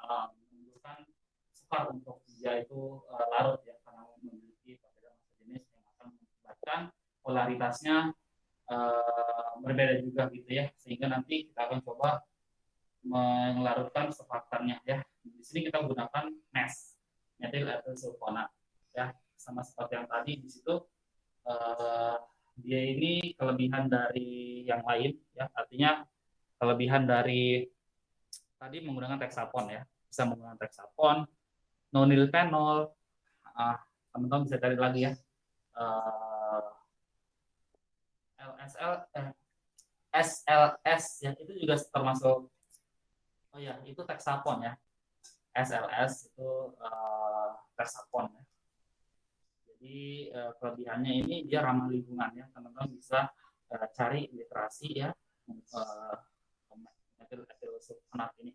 menimbulkan sukar untuk dia itu larut ya, karena memiliki perbedaan massa jenis yang akan mengakibatkan polaritasnya berbeda juga gitu ya, sehingga nanti kita akan coba melarutkan surfaktannya ya. Di sini kita gunakan MES, metil ethyl sulfonat ya, sama seperti yang tadi di situ eh, dia ini kelebihan dari yang lain ya, artinya kelebihan dari tadi menggunakan teksapon ya, bisa menggunakan teksapon, nonylphenol, teman-teman bisa cari lagi ya, LSL, SLS yang itu juga termasuk, oh ya itu teksapon ya, SLS itu teksapon ya. Jadi kelebihannya ini dia ramah lingkungan ya, teman-teman bisa cari literasi ya metil sulfonat ini.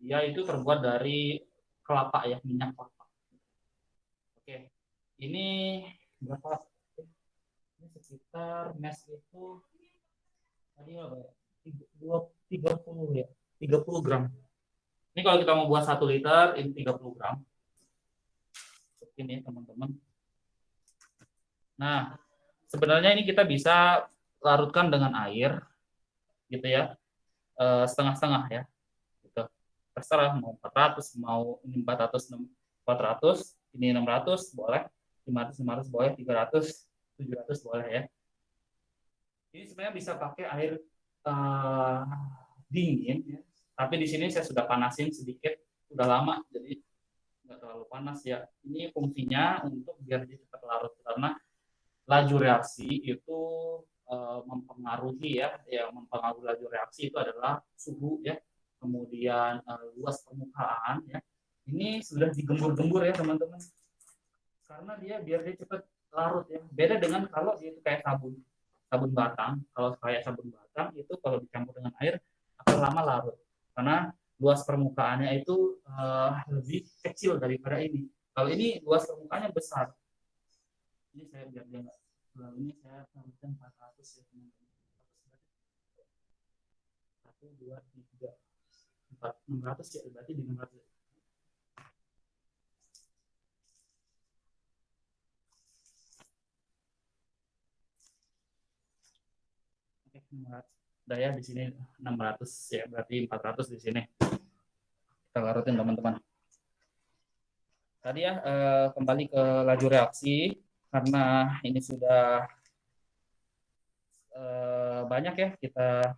Dia itu terbuat dari kelapa ya, minyak kelapa. Oke, ini berapa? Ini sekitar mes itu tadi apa ya? 30 ya, 30 gram. Ini kalau kita mau buat 1 liter, ini 30 gram. Ini teman-teman. Nah, sebenarnya ini kita bisa larutkan dengan air, gitu ya, setengah-setengah ya. Gitu. Terserah mau 400, mau ini 400, 400, ini 600 boleh, 500, 500 boleh, 300, 700 boleh ya. Ini sebenarnya bisa pakai air uh, dingin, ya. Tapi di sini saya sudah panasin sedikit, sudah lama, jadi nggak terlalu panas ya. Ini fungsinya untuk biar dia cepat larut, karena laju reaksi itu mempengaruhi ya mempengaruhi laju reaksi itu adalah suhu ya, kemudian luas permukaan ya. Ini sudah digembur-gembur ya teman-teman, karena dia biar dia cepat larut ya. Beda dengan kalau dia itu kayak sabun sabun batang. Kalau kayak sabun batang itu kalau dicampur dengan air akan lama larut, karena luas permukaannya itu lebih kecil daripada ini. Kalau ini luas permukaannya besar. Ini saya biar dia nggak, ini saya tambahkan 400 ya teman-teman. 1, 2, 3, 4, 600 ya, berarti di 600. Oke, 600. Udah ya di sini 600 ya, berarti 400 di sini. Kita larutin teman-teman. Tadi ya kembali ke laju reaksi, karena ini sudah banyak ya kita.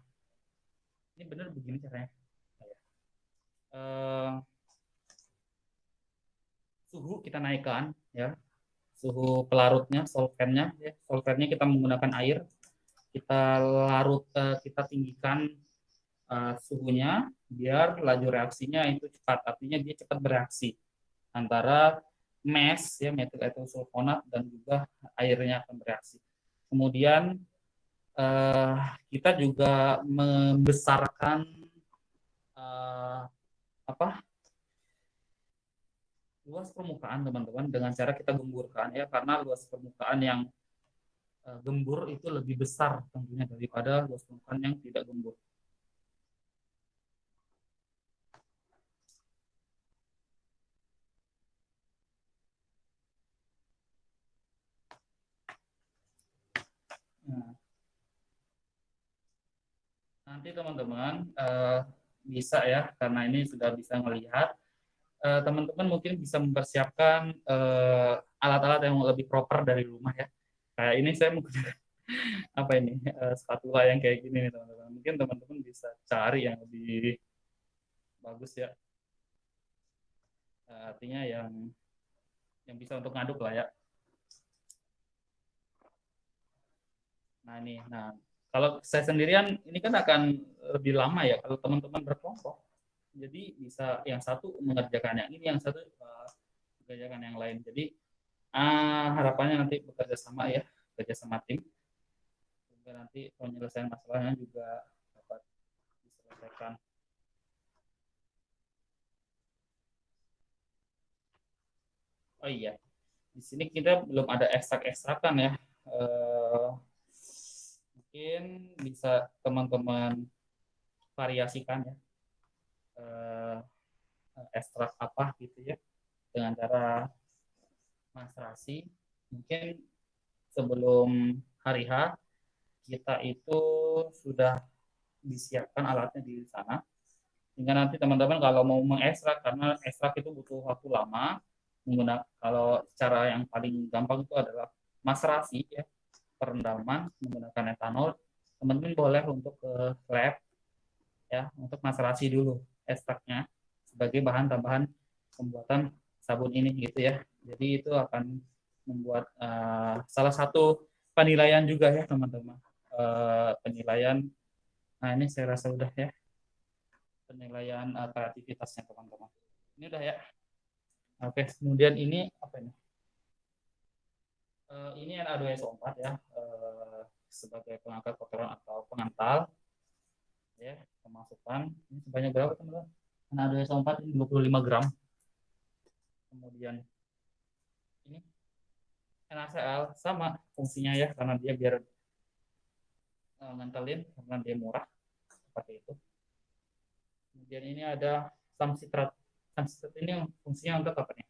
Ini benar begini caranya. Suhu kita naikkan ya, suhu pelarutnya, solvennya ya. Solvennya kita menggunakan air, kita larut, kita tinggikan suhunya biar laju reaksinya itu cepat, artinya dia cepat bereaksi antara MES ya, metil ethyl sulfonat, dan juga airnya akan bereaksi. Kemudian kita juga membesarkan apa luas permukaan teman-teman dengan cara kita gemburkan ya, karena luas permukaan yang gembur itu lebih besar tentunya daripada luas permukaan yang tidak gembur. Nah, nanti teman-teman bisa ya, karena ini sudah bisa melihat, teman-teman mungkin bisa mempersiapkan alat-alat yang lebih proper dari rumah ya. Kayak ini saya menggunakan apa ini spatula yang kayak gini nih teman-teman. Mungkin teman-teman bisa cari yang lebih bagus ya. Artinya yang bisa untuk ngaduk lah ya. Nah ini, nah kalau saya sendirian ini kan akan lebih lama ya kalau teman-teman berkelompok. Jadi bisa yang satu mengerjakan yang ini, yang satu mengerjakan yang lain. Jadi harapannya nanti bekerja sama ya, bekerja sama tim, sehingga nanti penyelesaian masalahnya juga dapat diselesaikan. Oh iya, di sini kita belum ada ekstrak-ekstrakan ya. Mungkin bisa teman-teman variasikan ya. ekstrak apa gitu ya dengan cara maserasi. Mungkin sebelum hari H kita itu sudah disiapkan alatnya di sana. Sehingga nanti teman-teman kalau mau mengekstrak, karena ekstrak itu butuh waktu lama, menggunakan kalau cara yang paling gampang itu adalah maserasi ya, perendaman menggunakan etanol. Teman-teman boleh untuk ke lab ya untuk maserasi dulu ekstraknya sebagai bahan tambahan pembuatan sabun ini gitu ya. Jadi itu akan membuat salah satu penilaian juga ya teman-teman. Penilaian, nah ini saya rasa udah ya, penilaian kreativitasnya teman-teman. Ini udah ya. Oke, kemudian ini apa ini? Ini Na2SO4 ya, sebagai pengangkat kotoran atau pengantal ya, pemasukan ini sebanyak berapa teman-teman? Na2SO4 ini 25 gram. Kemudian ini NaCl sama fungsinya ya, karena dia biar ngantelin, karena dia murah seperti itu. Kemudian ini ada samsitrat. Samsitrat ini fungsinya untuk apa nih?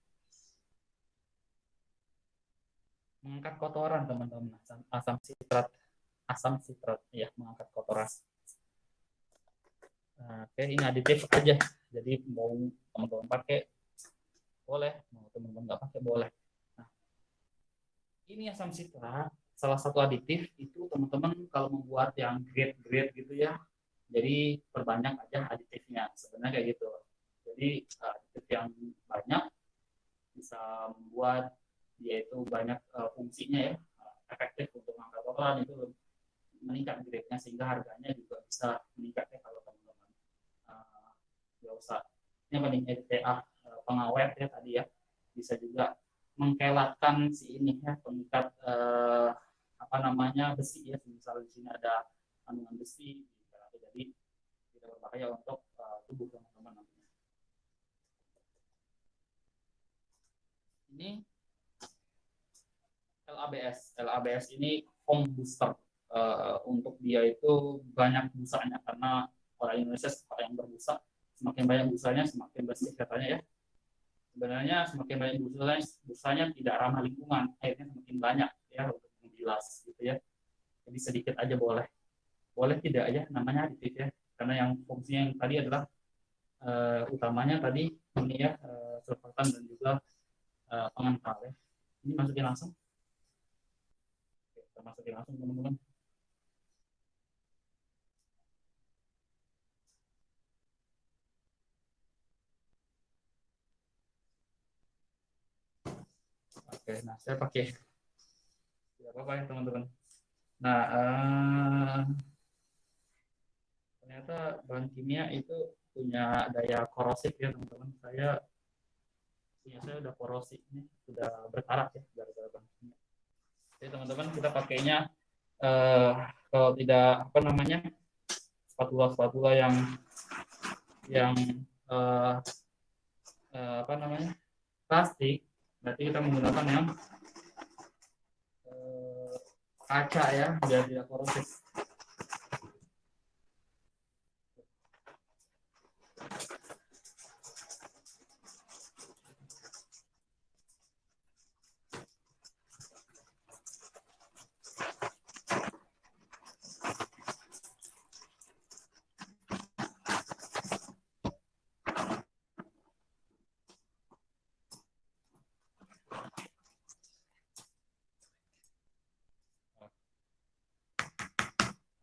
Mengangkat kotoran teman-teman. Asam sitrat ya, mengangkat kotoran. Nah, oke, ini aditif aja. Jadi mau teman-teman pakai boleh, mau teman-teman nggak pakai boleh. Nah, ini asam sitrat salah satu aditif itu teman-teman kalau membuat yang grade gitu ya. Jadi perbanyak aja aditifnya. Sebenarnya kayak gitu. Jadi aditif yang banyak bisa membuat dia itu banyak fungsinya ya, efektif untuk mengangkat kotoran, itu meningkat grade-nya sehingga harganya juga bisa meningkat ya kalau teman-teman nggak usah ini paling ETA pengawet ya tadi ya, bisa juga mengkelatkan si ini ya, pengikat apa namanya besi ya, misalnya di sini ada kandungan besi, jadi tidak berbahaya untuk tubuh teman-teman nantinya. Ini LABS ini home booster. Untuk dia itu banyak busanya, karena orang Indonesia suka yang berbusa. Semakin banyak busanya semakin bersih katanya ya. Sebenarnya semakin banyak busanya tidak ramah lingkungan, akhirnya semakin banyak ya untuk membilas gitu ya. Jadi sedikit aja boleh tidak ya, namanya aditif ya, karena yang fungsinya yang tadi adalah utamanya tadi ini ya, surfaktan dan juga pengental ya. Ini masukin langsung. Kita masukin langsung teman-teman. Oke, nah saya pakai apa ya teman-teman. Nah, ternyata bahan kimia itu punya daya korosif ya teman-teman. Saya udah korosi ini, sudah berkarat ya gara-gara bahan kimia. Jadi teman-teman kita pakainya kalau tidak apa namanya spatula yang apa namanya plastik, berarti kita menggunakan yang kaca ya biar tidak korosif.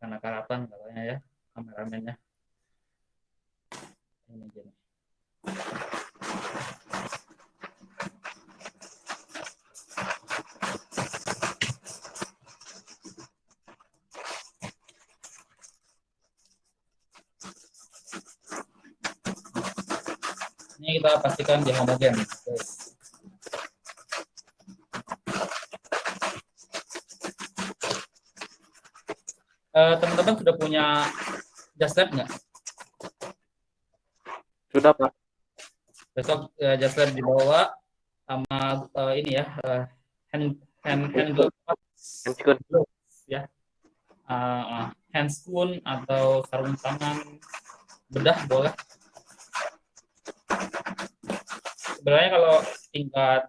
Karena karatan katanya ya kameramennya ini gini. Ini kita pastikan dia homogen. Teman-teman sudah punya just lab nggak? Sudah Pak. Besok just lab dibawa sama ini ya hand gloves ya, hand spoon atau sarung tangan, bedah boleh. sebenarnya kalau tingkat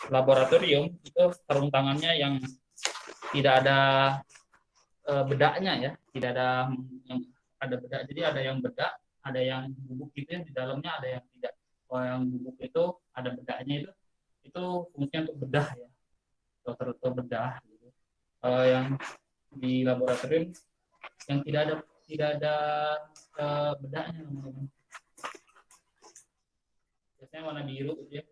laboratorium itu sarung tangannya yang tidak ada bedaknya ya, tidak ada yang ada bedak. Jadi ada yang bedak, ada yang bubuk gitu yang di dalamnya, ada yang tidak. Kalau yang bubuk itu ada bedaknya itu fungsinya untuk bedah ya, dokter bedah. Gitu. Kalau yang di laboratorium yang tidak ada bedaknya teman-teman. Biasanya warna biru gitu ya.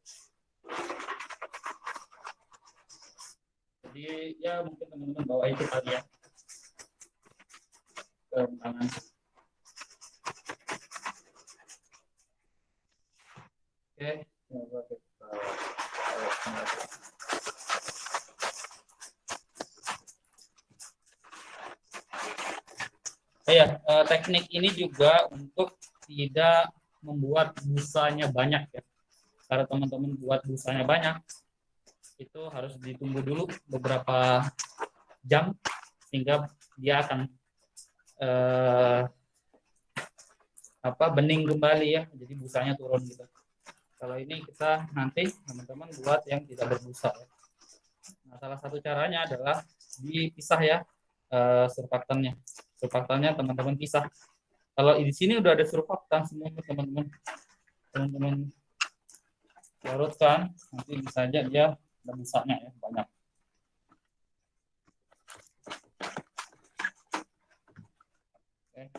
Jadi ya mungkin teman-teman bawa itu kali ya ke tangan. Oke, coba kita ya, teknik ini juga untuk tidak membuat busanya banyak ya. Kalau teman-teman buat busanya banyak, itu harus ditunggu dulu beberapa jam sehingga dia akan eh, bening kembali ya. Jadi busanya turun gitu. Kalau ini kita nanti teman-teman buat yang tidak berbusa ya. Nah, salah satu caranya adalah dipisah ya surfaktannya. Surfaktannya teman-teman pisah. Kalau di sini udah ada surfaktan semua teman-teman larutkan, nanti bisa aja dia ada busanya ya banyak. Oke.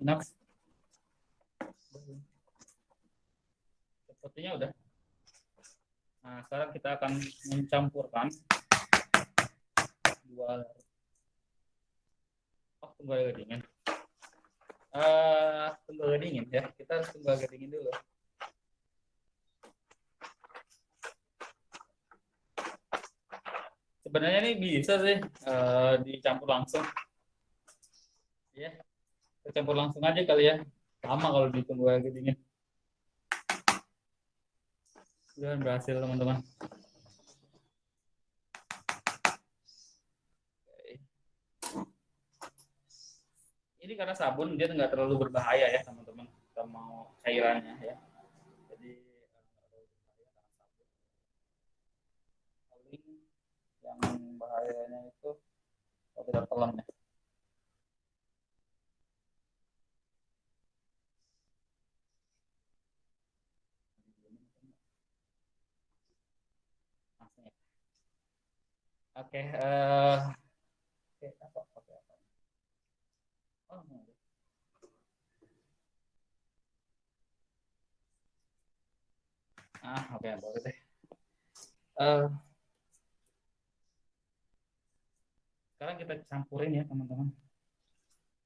Enough. Sepertinya udah. Nah, sekarang kita akan mencampurkan dua. Tunggu agak dingin. Tunggu agak dingin ya. Kita harus tunggu agak dingin dulu. Sebenarnya ini bisa sih dicampur langsung. Ya, kita campur langsung aja kali ya. Lama kalau ditunggu agak dingin. Udah berhasil teman-teman. Ini karena sabun dia nggak terlalu berbahaya ya teman-teman. Kita mau cairannya ya. Jadi paling yang bahayanya itu kalau tidak telan ya. Oke, oke, apa, oke, apa. Oh, oke, boleh deh. Eh, Sekarang kita campurin ya teman-teman.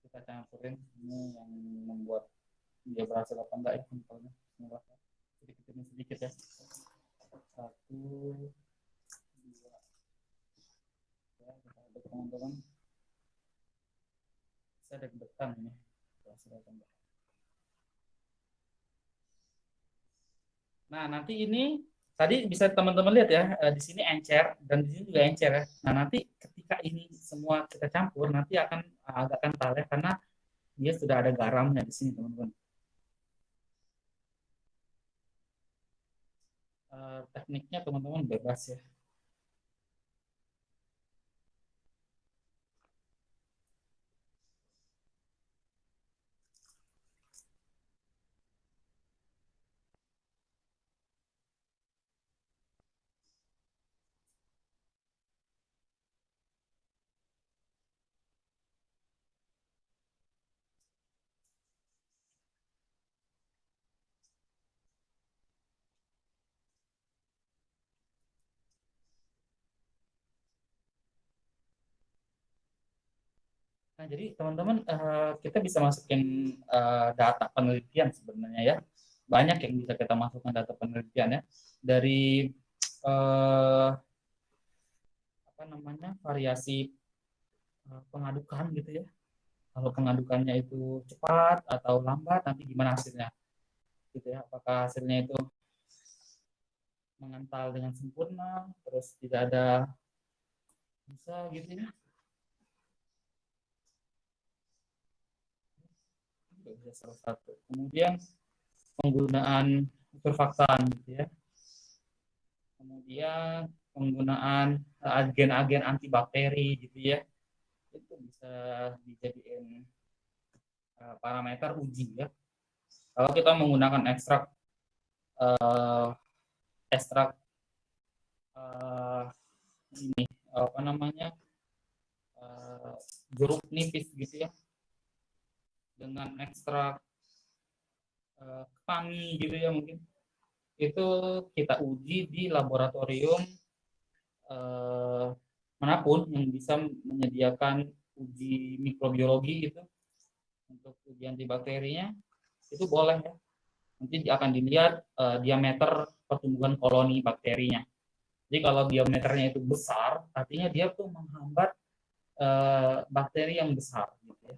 Kita campurin ini yang membuat dia berhasil apa enggak ya sampelnya. Sedikit demi sedikit ya. Satu, dua, ya, kita aduk teman-teman. Saya ada deg-degan ini. Berhasil apa enggak. Nah, nanti ini tadi bisa teman-teman lihat ya, di sini encer dan di sini juga encer ya. Nah, nanti ketika ini semua kita campur, nanti akan agak kental ya, karena dia sudah ada garamnya di sini, teman-teman. Tekniknya teman-teman bebas ya. Nah, jadi teman-teman kita bisa masukin data penelitian sebenarnya ya. Banyak yang bisa kita masukkan data penelitian ya. Dari eh, apa namanya variasi pengadukan gitu ya. Kalau pengadukannya itu cepat atau lambat, nanti gimana hasilnya gitu ya. Apakah hasilnya itu mengental dengan sempurna, terus tidak ada bisa gitu ya. Itu bisa salah satu. Kemudian penggunaan surfaktan gitu ya. Kemudian penggunaan agen-agen antibakteri gitu ya. Itu bisa dijadikan parameter uji ya. Kalau kita menggunakan uh, ekstrak uh, ini apa namanya uh, jeruk nipis gitu ya, dengan ekstrak kemangi gitu ya mungkin, itu kita uji di laboratorium uh, manapun yang bisa menyediakan uji mikrobiologi itu untuk uji antibakterinya, itu boleh ya. Nanti akan dilihat diameter pertumbuhan koloni bakterinya. Jadi kalau diameternya itu besar, artinya dia tuh menghambat bakteri yang besar gitu ya.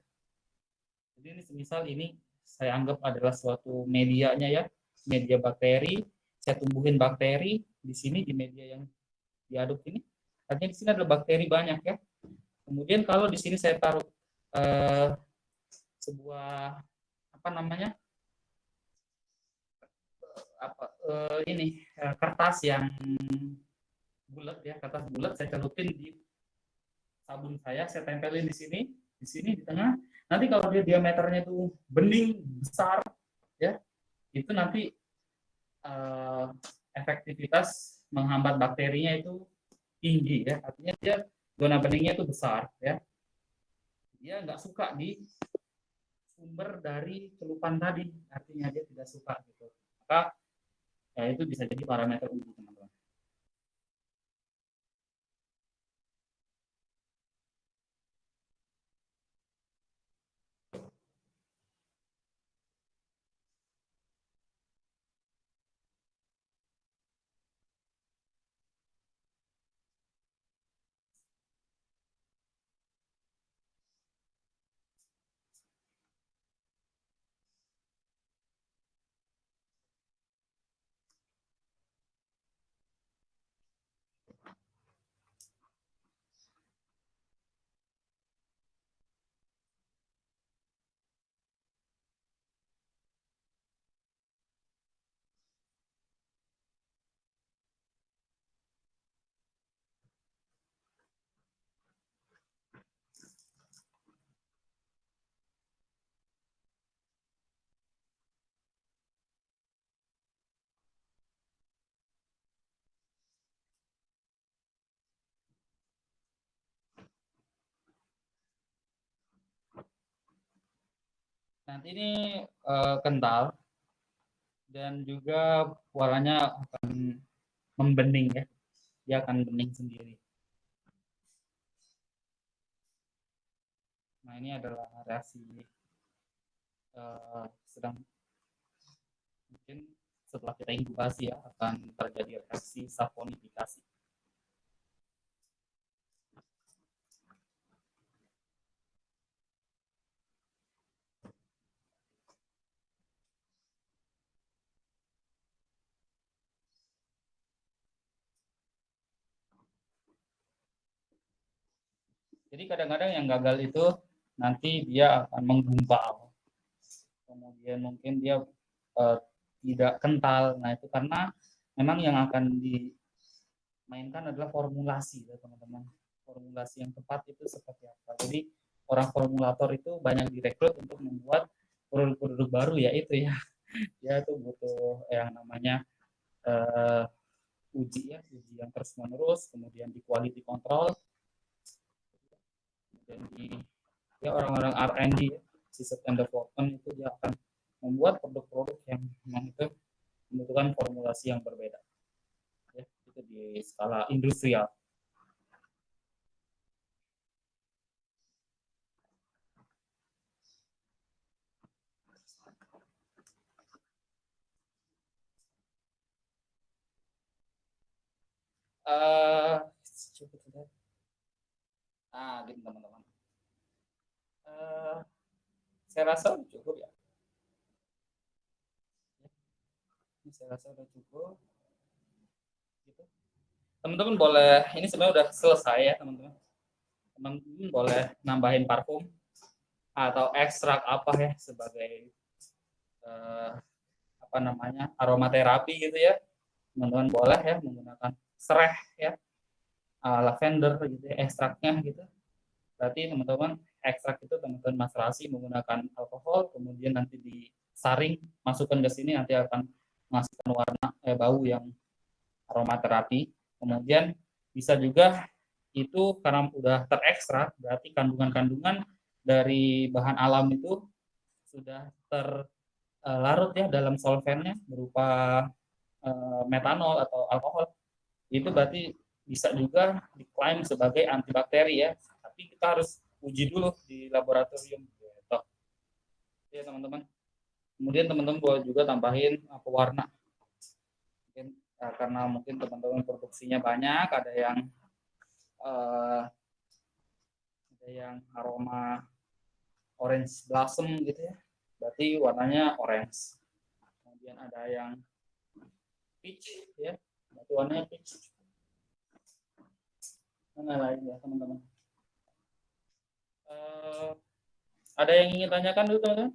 Jadi ini semisal ini saya anggap adalah suatu medianya ya, media bakteri, saya tumbuhin bakteri di sini di media yang diaduk ini. Artinya di sini ada bakteri banyak ya. Kemudian kalau di sini saya taruh eh, sebuah apa namanya ini kertas yang bulat ya, kertas bulat saya celupin di sabun saya tempelin di sini di tengah. Nanti kalau dia diameternya itu bening besar ya, itu nanti uh, efektivitas menghambat bakterinya itu tinggi ya. Artinya dia zona beningnya itu besar ya. Dia nggak suka di sumber dari celupan tadi, artinya dia tidak suka gitu. Maka ya itu bisa jadi parameter uji teman-teman. Nanti ini kental dan juga warnanya akan membening ya, dia akan bening sendiri. Nah ini adalah reaksi sedang mungkin setelah kita inkubasi ya akan terjadi reaksi saponifikasi. Jadi kadang-kadang yang gagal itu nanti dia akan menggumpal, kemudian mungkin dia uh, tidak kental. Nah itu karena memang yang akan dimainkan adalah formulasi ya teman-teman. Formulasi yang tepat itu seperti apa. Jadi orang formulator itu banyak direkrut untuk membuat produk-produk baru ya itu ya. Dia itu butuh yang namanya uh, uji ya, uji yang terus menerus, kemudian di quality control, dan di ya orang-orang R&D ya, research and development itu dia akan membuat produk-produk yang memang itu membutuhkan formulasi yang berbeda ya, itu di skala industrial. uh, gitu teman-teman. uh, saya rasa cukup ya. Ini saya rasa sudah cukup. gitu. Teman-teman boleh, ini sebenarnya udah selesai ya teman-teman. Teman-teman boleh nambahin parfum atau ekstrak apa ya sebagai apa namanya aromaterapi gitu ya. Teman-teman boleh ya menggunakan sereh ya, lavender gitu ya, ekstraknya gitu. Berarti teman-teman ekstrak itu teman-teman macerasi menggunakan alkohol, kemudian nanti disaring, masukkan ke sini nanti akan menghasilkan warna bau yang aromaterapi. Kemudian bisa juga itu karena udah terekstrak, berarti kandungan-kandungan dari bahan alam itu sudah terlarut ya dalam solvennya berupa metanol atau alkohol. Itu berarti bisa juga diklaim sebagai antibakteri ya. Tapi kita harus uji dulu di laboratorium. Gitu. Ya teman-teman. Kemudian teman-teman boleh juga tambahin pewarna. Mungkin karena mungkin teman-teman produksinya banyak, uh, ada yang aroma orange blossom gitu ya. Berarti warnanya orange. Kemudian ada yang peach ya. Berarti warnanya peach. Mana lain ya teman-teman. Ada yang ingin tanyakan dulu teman-teman?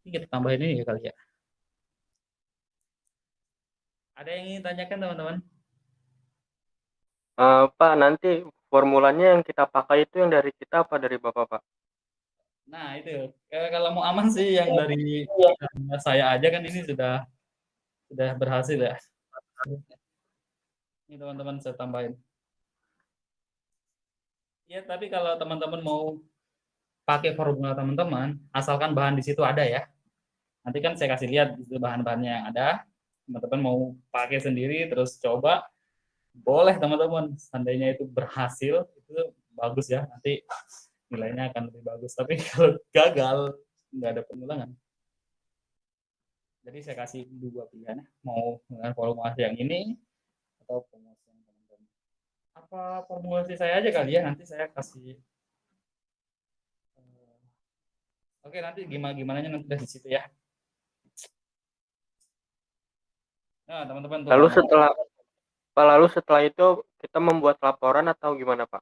Ini kita tambahin ini kali ya. Ada yang ingin tanyakan teman-teman? Pak, nanti formulanya yang kita pakai itu yang dari kita apa dari Bapak, Pak? Nah itu kalau mau aman sih yang dari saya aja kan ini sudah berhasil ya. Ini teman-teman saya tambahin. Ya tapi kalau teman-teman mau pakai formula teman-teman, asalkan bahan di situ ada ya. Nanti kan saya kasih lihat itu bahan-bahannya yang ada. Teman-teman mau pakai sendiri terus coba, boleh teman-teman. Seandainya itu berhasil, itu bagus ya. Nanti nilainya akan lebih bagus. Tapi kalau gagal, nggak ada pengulangan. Jadi saya kasih dua pilihan, mau dengan formulasi yang ini atau formulasi yang teman-teman. Apa formulasi saya aja kali ya, nanti saya kasih. Oke, nanti gimana nanti dari situ ya. Nah, teman-teman tuh Lalu ada. setelah Pak, lalu setelah itu kita membuat laporan atau gimana, Pak?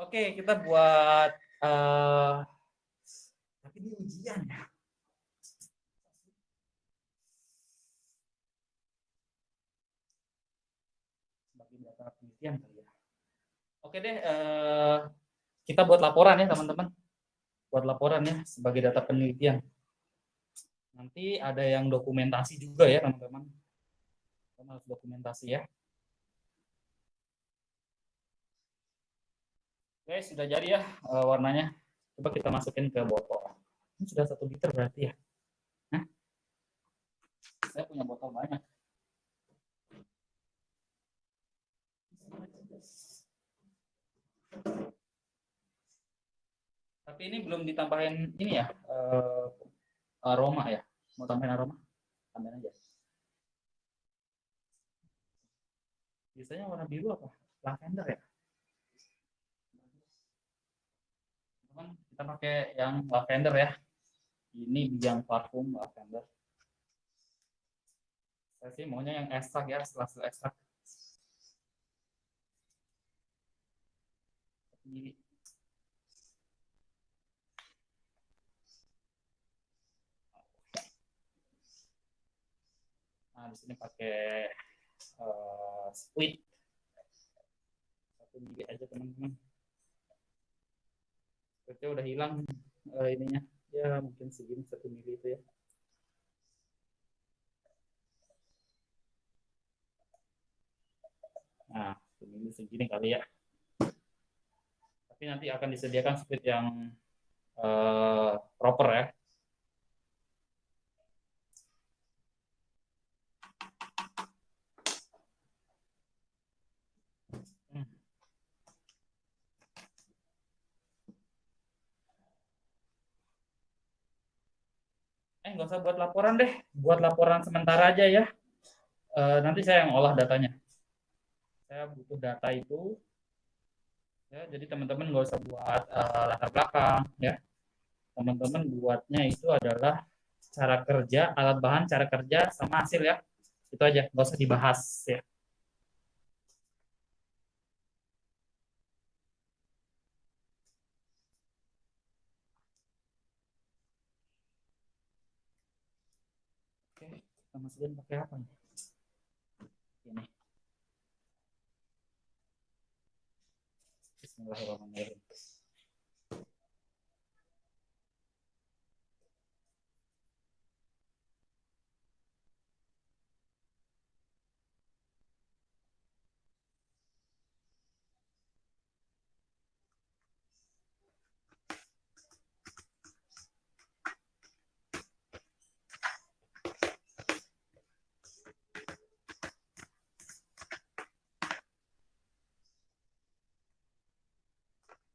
Oke, kita buat tapi ini ujian ya. Sebagai data penelitian kali ya. Oke deh, kita buat laporan ya teman-teman. Buat laporan ya sebagai data penelitian. Nanti ada yang dokumentasi juga ya teman-teman. Kita harus dokumentasi ya. Oke, sudah jadi ya warnanya. Coba kita masukin ke botol. Ini sudah 1 liter berarti ya. Nah, saya punya botol banyak. Tapi ini belum ditambahin ini ya, aroma ya. Mau tambahin aroma? Tambahin aja. Biasanya warna biru apa? Lavender ya? Teman, kita pakai yang lavender ya. Ini biang parfum lavender. Saya sih maunya yang ekstrak ya, setelah ekstrak. Ini. Nah, di sini pakai squid 1 mili aja teman-teman. Squidnya udah hilang ininya. Ya mungkin segini 1 mili itu ya. Nah, segini kali ya. Tapi nanti akan disediakan squid yang proper ya. Hmm. Nggak usah buat laporan deh, buat laporan sementara aja ya. Nanti saya yang olah datanya. Saya butuh data itu, ya. Jadi teman-teman nggak usah buat latar belakang, ya. teman-teman buatnya itu adalah cara kerja, alat bahan, cara kerja, sama hasil ya. Itu aja, nggak usah dibahas ya. Oke, kita masukin pakai apa nih? Ini. Bismillahirrahmanirrahim.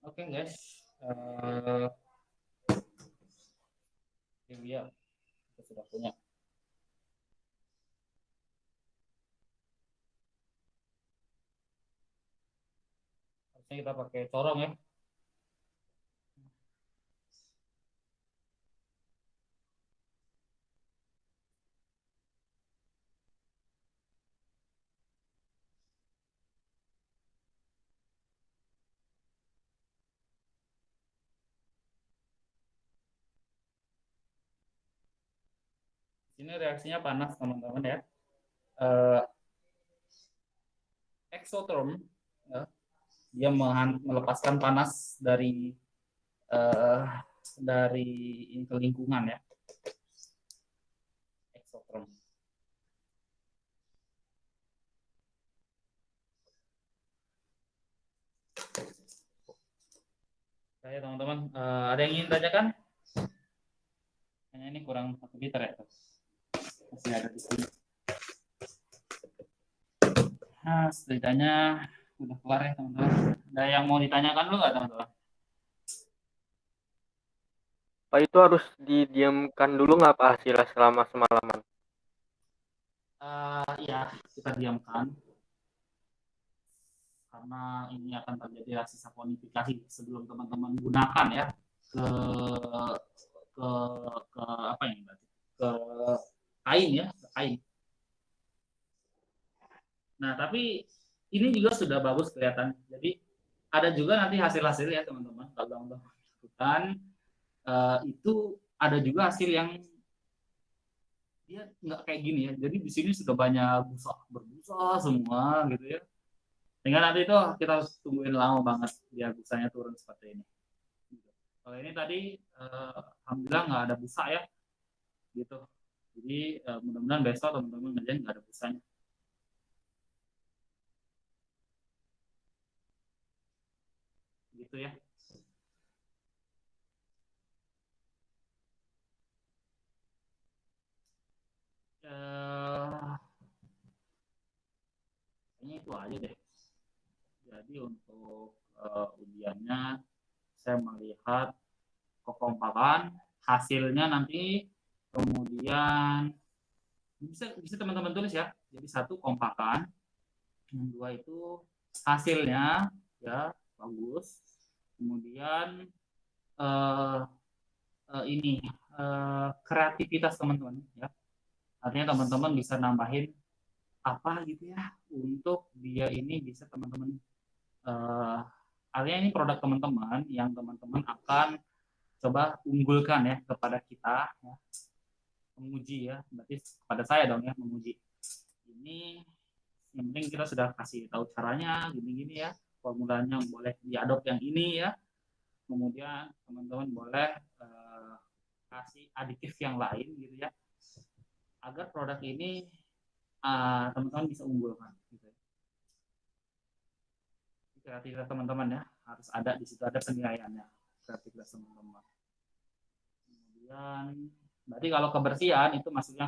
Oke guys, ini dia kita sudah punya. Harusnya kita pakai corong ya. Ini reaksinya panas teman-teman ya. Eh, Exotherm ya, dia melepaskan panas eh, dari ke lingkungan ya. Exotherm. Saya teman-teman, ada yang ingin tanyakan? Ini kurang 1 liter ya. Masih ada di sini. Nah, setidaknya udah keluar ya teman-teman. Ada yang mau ditanyakan dulu nggak teman-teman? Pak, itu harus didiamkan dulu nggak Pak hasilnya selama semalaman? Iya, kita diamkan karena ini akan terjadi reaksi saponifikasi sebelum teman-teman gunakan ya ke ke ke apa yang berarti ke kain ya, ke kain. Nah, tapi ini juga sudah bagus kelihatan. Jadi ada juga nanti hasil-hasil ya teman-teman. Kalau teman-teman lakukan itu ada juga hasil yang dia nggak kayak gini ya. Jadi di sini sudah banyak busa berbusa semua gitu ya. Sehingga nanti itu kita harus tungguin lama banget biar busanya turun seperti ini. Kalau ini tadi alhamdulillah nggak ada busa ya gitu. Jadi mudah-mudahan besok teman-teman ngerjain nggak ada busanya. Gitu ya. Kayaknya itu aja deh. Jadi untuk ujiannya saya melihat kekompakan, hasilnya nanti kemudian bisa bisa teman-teman tulis ya. Jadi satu kompakan, yang dua itu hasilnya ya bagus. Kemudian eh, ini kreativitas teman-teman ya. Artinya teman-teman bisa nambahin apa gitu ya untuk dia ini bisa teman-teman artinya ini produk teman-teman yang teman-teman akan coba unggulkan ya kepada kita ya, menguji ya berarti kepada saya dong ya menguji ini yang penting kita sudah kasih tahu caranya gini-gini ya formulanya boleh diadop yang ini ya kemudian teman-teman boleh kasih aditif yang lain gitu ya agar produk ini teman-teman bisa unggulkan gitu. Kreativitas teman-teman ya harus ada di situ ada penilaiannya kreativitas teman-teman kemudian berarti kalau kebersihan itu masuknya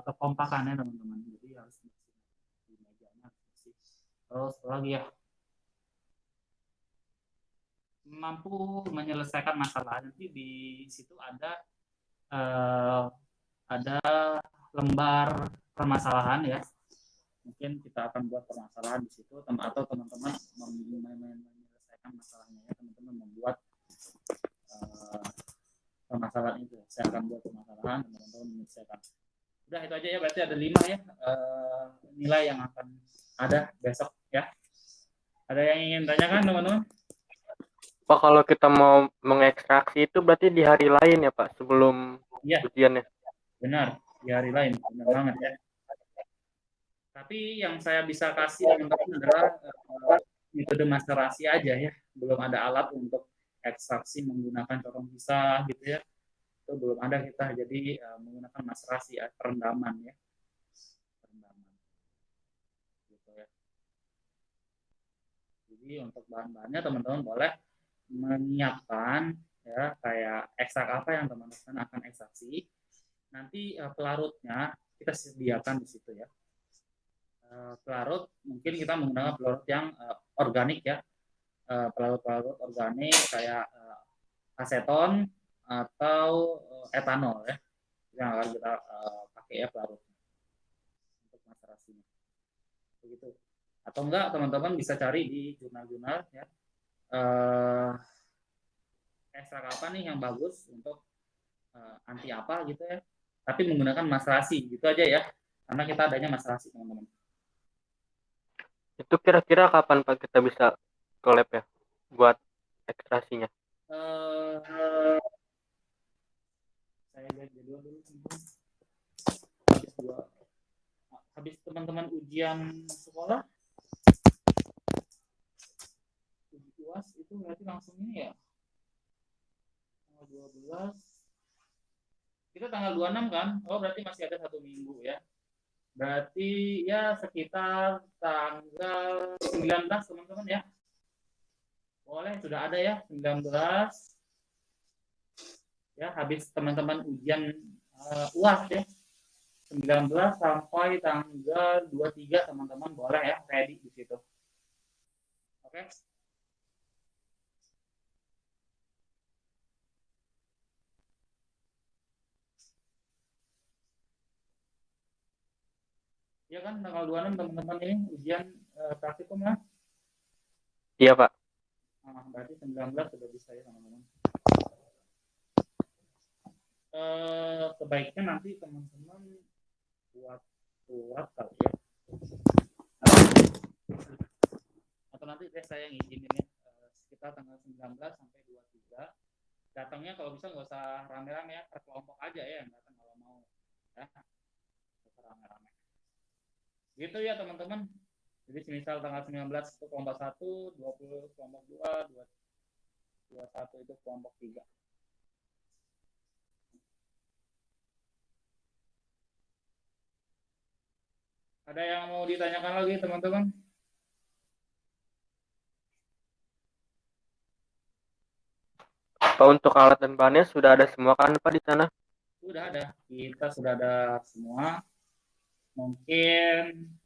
kekompakannya teman-teman jadi harus bersih di mejanya bersih terus lagi ya mampu menyelesaikan masalah nanti di situ eh, ada lembar permasalahan ya mungkin kita akan buat permasalahan di situ atau teman-teman menyelesaikan masalahnya ya teman-teman membuat permasalahan itu. Saya akan buat permasalahan, teman-teman menyelesaikan. Udah itu aja ya, berarti ada 5 ya nilai yang akan ada besok ya. Ada yang ingin tanyakan teman-teman? Pak, kalau kita mau mengekstraksi itu berarti di hari lain ya Pak, sebelum Iya, ujiannya? benar. Di hari lain, benar banget ya. Tapi yang saya bisa kasih teman-teman adalah metode masterasi aja ya. Belum ada alat untuk ekstraksi menggunakan corong pisah gitu ya. Itu belum ada kita. Jadi menggunakan masterasi ya, perendaman ya. Perendaman. Gitu ya. Jadi untuk bahan-bahannya teman-teman boleh menyiapkan ya kayak ekstrak apa yang teman-teman akan ekstraksi. Nanti pelarutnya kita sediakan di situ ya. Pelarut mungkin kita menggunakan pelarut yang organik ya, pelarut-pelarut organik kayak aseton atau etanol ya, yang akan kita pakai ya pelarutnya untuk macerasinya begitu. Atau enggak teman-teman bisa cari di jurnal-jurnal ya, ekstrak apa nih yang bagus untuk anti apa gitu ya, tapi menggunakan macerasi gitu aja ya, karena kita adanya macerasi teman-teman. Itu kira-kira kapan Pak kita bisa ke lab ya buat ekstraksinya? Uh, saya lihat jadwal dulu teman-teman. Habis teman-teman ujian sekolah, uji UAS itu berarti langsung ini ya, tanggal 12, kita tanggal 26 kan, oh berarti masih ada 1 minggu ya, berarti ya sekitar tanggal 19 teman-teman ya, boleh sudah ada ya 19 ya, habis teman-teman ujian UAS ya, 19 sampai tanggal 23 teman-teman boleh ya ready di situ. Oke. Ya kan tanggal 26 teman-teman ini ujian praktikum ya. Iya Pak. Berarti 19 sudah bisa ya teman-teman. Sebaiknya nanti teman-teman buat surat kali ya. Atau nanti saya yang izinin ya, sekitar tanggal 19 sampai 23. Datangnya kalau bisa nggak usah rame-rame ya, per kelompok aja ya yang datang kalau mau. Ya, rame-rame. Gitu ya teman-teman. Jadi misal tanggal 19 itu kelompok 1, 20 kelompok 2, 21 itu kelompok 3. Ada yang mau ditanyakan lagi teman-teman? Pak, untuk alat dan bahannya sudah ada semua kan Pak di sana? Sudah ada, kita sudah ada semua. Mungkin